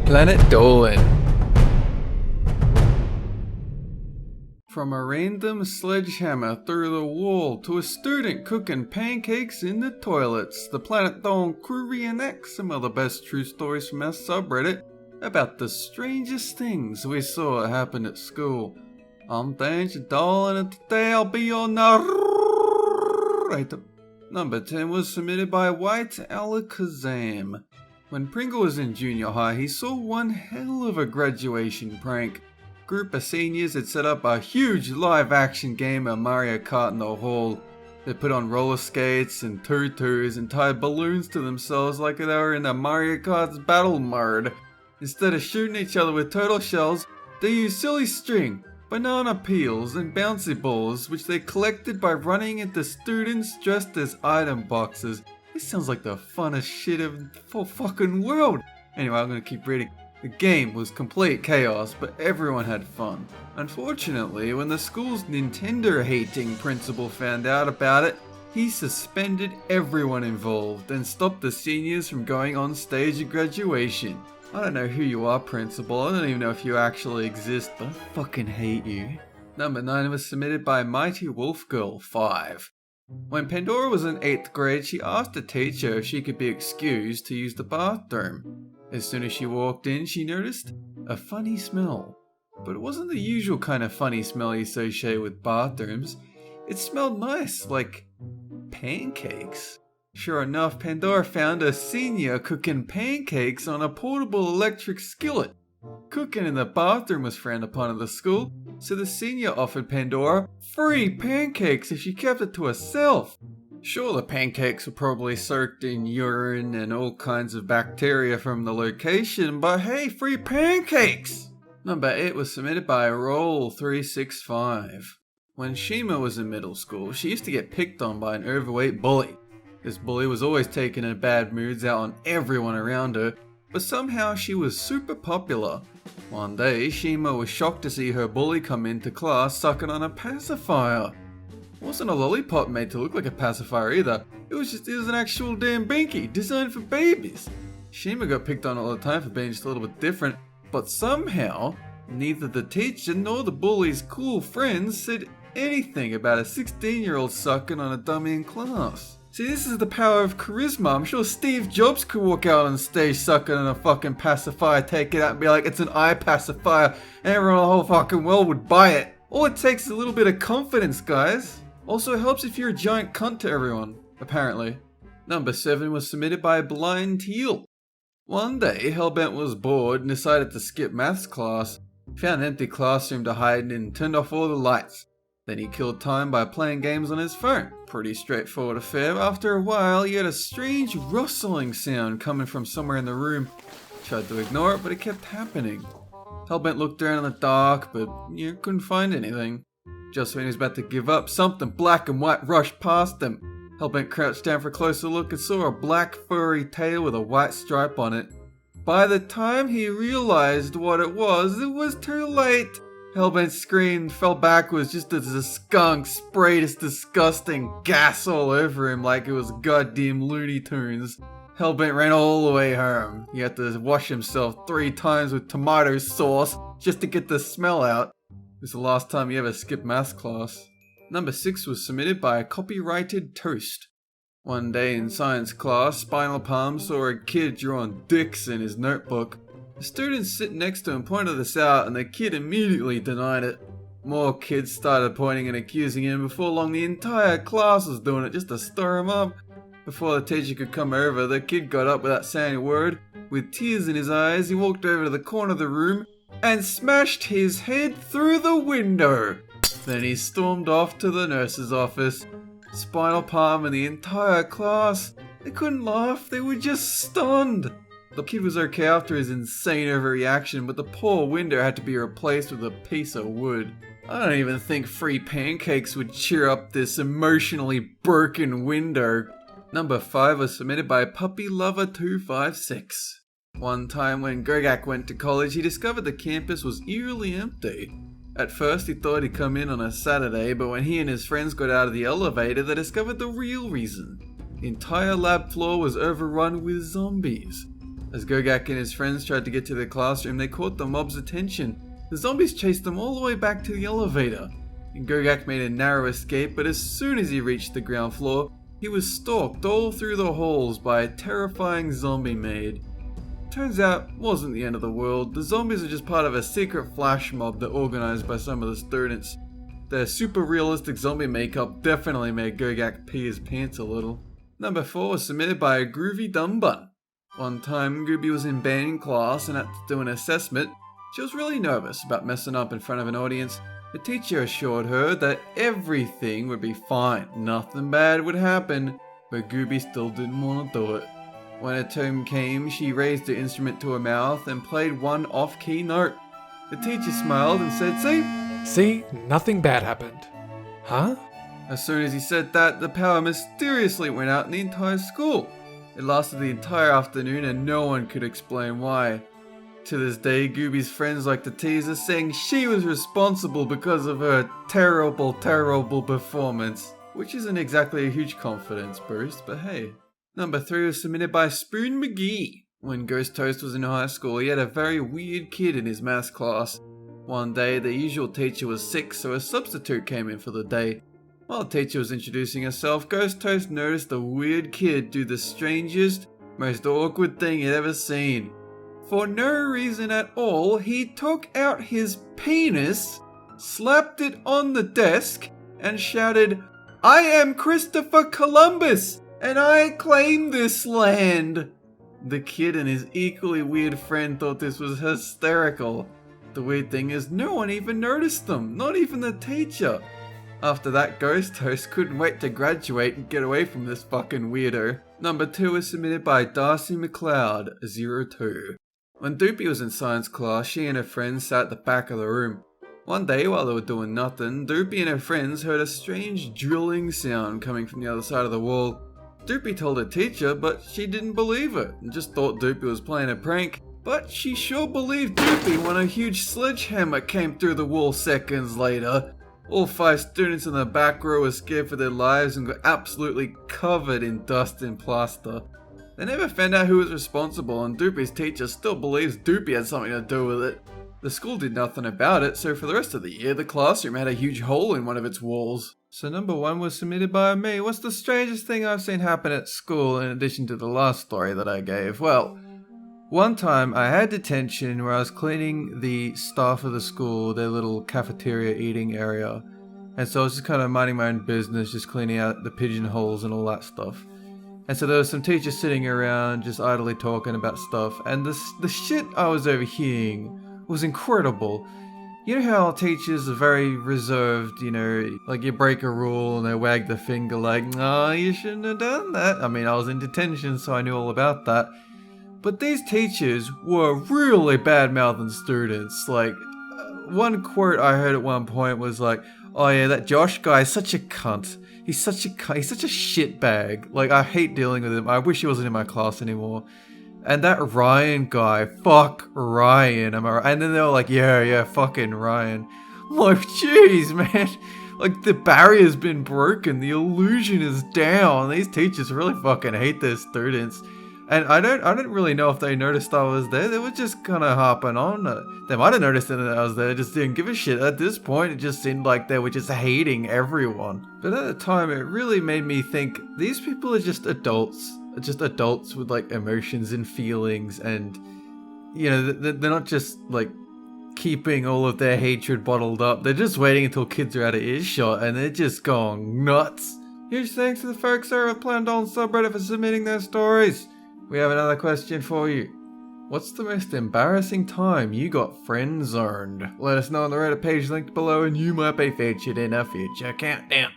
Planet Dolan. From a random sledgehammer through the wall to a student cooking pancakes in the toilets, the Planet Dolan crew re-enact some of the best true stories from our subreddit about the strangest things we saw happen at school. I'm Planet Dolan and today I'll be your narrator. Number 10 was submitted by WhiteAlakazam. When Pringle was in junior high, he saw one hell of a graduation prank. A group of seniors had set up a huge live-action game of Mario Kart in the hall. They put on roller skates and tutus and tied balloons to themselves like they were in a Mario Kart's battle mode. Instead of shooting each other with turtle shells, they used silly string, banana peels and bouncy balls, which they collected by running into students dressed as item boxes. This sounds like the funnest shit in the whole fucking world. Anyway, I'm gonna keep reading. The game was complete chaos, but everyone had fun. Unfortunately, when the school's Nintendo-hating principal found out about it, he suspended everyone involved and stopped the seniors from going on stage at graduation. I don't know who you are, principal. I don't even know if you actually exist, but I fucking hate you. Number 9 was submitted by Mighty Wolf Girl 5. When Pandora was in 8th grade, she asked the teacher if she could be excused to use the bathroom. As soon as she walked in, she noticed a funny smell. But it wasn't the usual kind of funny smell you associate with bathrooms. It smelled nice, like pancakes. Sure enough, Pandora found a senior cooking pancakes on a portable electric skillet. Cooking in the bathroom was frowned upon at the school, so the senior offered Pandora free pancakes if she kept it to herself. Sure, the pancakes were probably soaked in urine and all kinds of bacteria from the location, but hey, free pancakes! Number 8 was submitted by Roll365. When Shima was in middle school, she used to get picked on by an overweight bully. This bully was always taking her bad moods out on everyone around her, but somehow she was super popular. One day, Shima was shocked to see her bully come into class sucking on a pacifier. It wasn't a lollipop made to look like a pacifier either, it was an actual damn binky designed for babies. Shima got picked on all the time for being just a little bit different, but somehow, neither the teacher nor the bully's cool friends said anything about a 16-year-old sucking on a dummy in class. See, this is the power of charisma. I'm sure Steve Jobs could walk out on stage sucking on a fucking pacifier, take it out and be like, it's an eye pacifier, and everyone in the whole fucking world would buy it. All it takes is a little bit of confidence, guys. Also, it helps if you're a giant cunt to everyone, apparently. Number 7 was submitted by BlindTeal. One day, Hellbent was bored and decided to skip maths class. He found an empty classroom to hide in and turned off all the lights. Then he killed time by playing games on his phone. Pretty straightforward affair. After a while, he had a strange rustling sound coming from somewhere in the room. He tried to ignore it, but it kept happening. Hellbent looked around in the dark, but couldn't find anything. Just when he was about to give up, something black and white rushed past him. Hellbent crouched down for a closer look and saw a black furry tail with a white stripe on it. By the time he realized what it was too late. Hellbent screamed, fell backwards just as the skunk sprayed his disgusting gas all over him like it was goddamn Looney Tunes. Hellbent ran all the way home. He had to wash himself 3 times with tomato sauce just to get the smell out. It was the last time he ever skipped maths class. Number 6 was submitted by a copyrighted toast. One day in science class, Spinal Palm saw a kid drawing dicks in his notebook. The students sitting next to him pointed this out and the kid immediately denied it. More kids started pointing and accusing him. Before long the entire class was doing it just to stir him up. Before the teacher could come over, the kid got up without saying a word. With tears in his eyes, he walked over to the corner of the room and smashed his head through the window. Then he stormed off to the nurse's office. Spinal Palm and the entire class, they couldn't laugh, they were just stunned. The kid was okay after his insane overreaction, but the poor window had to be replaced with a piece of wood. I don't even think free pancakes would cheer up this emotionally broken window. Number 5 was submitted by PuppyLover256. One time when Gregak went to college, he discovered the campus was eerily empty. At first he thought he'd come in on a Saturday, but when he and his friends got out of the elevator, they discovered the real reason. The entire lab floor was overrun with zombies. As Gogak and his friends tried to get to their classroom, they caught the mob's attention. The zombies chased them all the way back to the elevator. And Gogak made a narrow escape, but as soon as he reached the ground floor, he was stalked all through the halls by a terrifying zombie maid. Turns out, it wasn't the end of the world. The zombies are just part of a secret flash mob that organized by some of the students. Their super realistic zombie makeup definitely made Gogak pee his pants a little. Number 4 was submitted by GroovyDumbBun. One time, Gooby was in band class and had to do an assessment. She was really nervous about messing up in front of an audience. The teacher assured her that everything would be fine, nothing bad would happen, but Gooby still didn't want to do it. When her turn came, she raised the instrument to her mouth and played one off-key note. The teacher smiled and said, See, nothing bad happened. Huh? As soon as he said that, the power mysteriously went out in the entire school. It lasted the entire afternoon and no one could explain why. To this day, Gooby's friends like to tease her, saying she was responsible because of her terrible performance. Which isn't exactly a huge confidence boost, but hey. Number 3 was submitted by SpoonMcgee. When Ghost Toast was in high school, he had a very weird kid in his maths class. One day, the usual teacher was sick, so a substitute came in for the day. While the teacher was introducing herself, Ghost Toast noticed the weird kid do the strangest, most awkward thing he'd ever seen. For no reason at all, he took out his penis, slapped it on the desk, and shouted, "I am Christopher Columbus, and I claim this land!" The kid and his equally weird friend thought this was hysterical. The weird thing is, no one even noticed them, not even the teacher. After that, Ghost Toast couldn't wait to graduate and get away from this fucking weirdo. Number 2 was submitted by Darcy McLeod, 02. When Doopy was in science class, she and her friends sat at the back of the room. One day, while they were doing nothing, Doopy and her friends heard a strange drilling sound coming from the other side of the wall. Doopy told her teacher, but she didn't believe it and just thought Doopy was playing a prank. But she sure believed Doopy when a huge sledgehammer came through the wall seconds later. All 5 students in the back row were scared for their lives and got absolutely covered in dust and plaster. They never found out who was responsible, and Doopy's teacher still believes Doopy had something to do with it. The school did nothing about it, so for the rest of the year, the classroom had a huge hole in one of its walls. So number 1 was submitted by me. What's the strangest thing I've seen happen at school in addition to the last story that I gave? Well, one time I had detention where I was cleaning the staff of the school, their little cafeteria eating area. And so I was just kind of minding my own business, just cleaning out the pigeonholes and all that stuff. And so there were some teachers sitting around just idly talking about stuff, and the shit I was overhearing was incredible. You know how teachers are very reserved, you know, like you break a rule and they wag the finger like, "No, you shouldn't have done that." I mean, I was in detention, so I knew all about that. But these teachers were really bad-mouthing students. Like, one quote I heard at one point was like, "Oh yeah, that Josh guy is such a cunt. He's such a shitbag. Like, I hate dealing with him. I wish he wasn't in my class anymore. And that Ryan guy, fuck Ryan, am I right?" And then they were like, yeah, fucking Ryan. I'm like, jeez, man. Like, the barrier's been broken. The illusion is down. These teachers really fucking hate their students. And I don't really know if they noticed I was there. They were just kind of harping on. They might have noticed that I was there, just didn't give a shit. At this point, it just seemed like they were just hating everyone. But at the time, it really made me think, these people are just adults. Just adults with, like, emotions and feelings. And, you know, they're not just, like, keeping all of their hatred bottled up. They're just waiting until kids are out of earshot, and they're just going nuts. Huge thanks to the folks over at Planet Dolan subreddit for submitting their stories. We have another question for you. What's the most embarrassing time you got friend zoned? Let us know on the Reddit page linked below and you might be featured in a future countdown.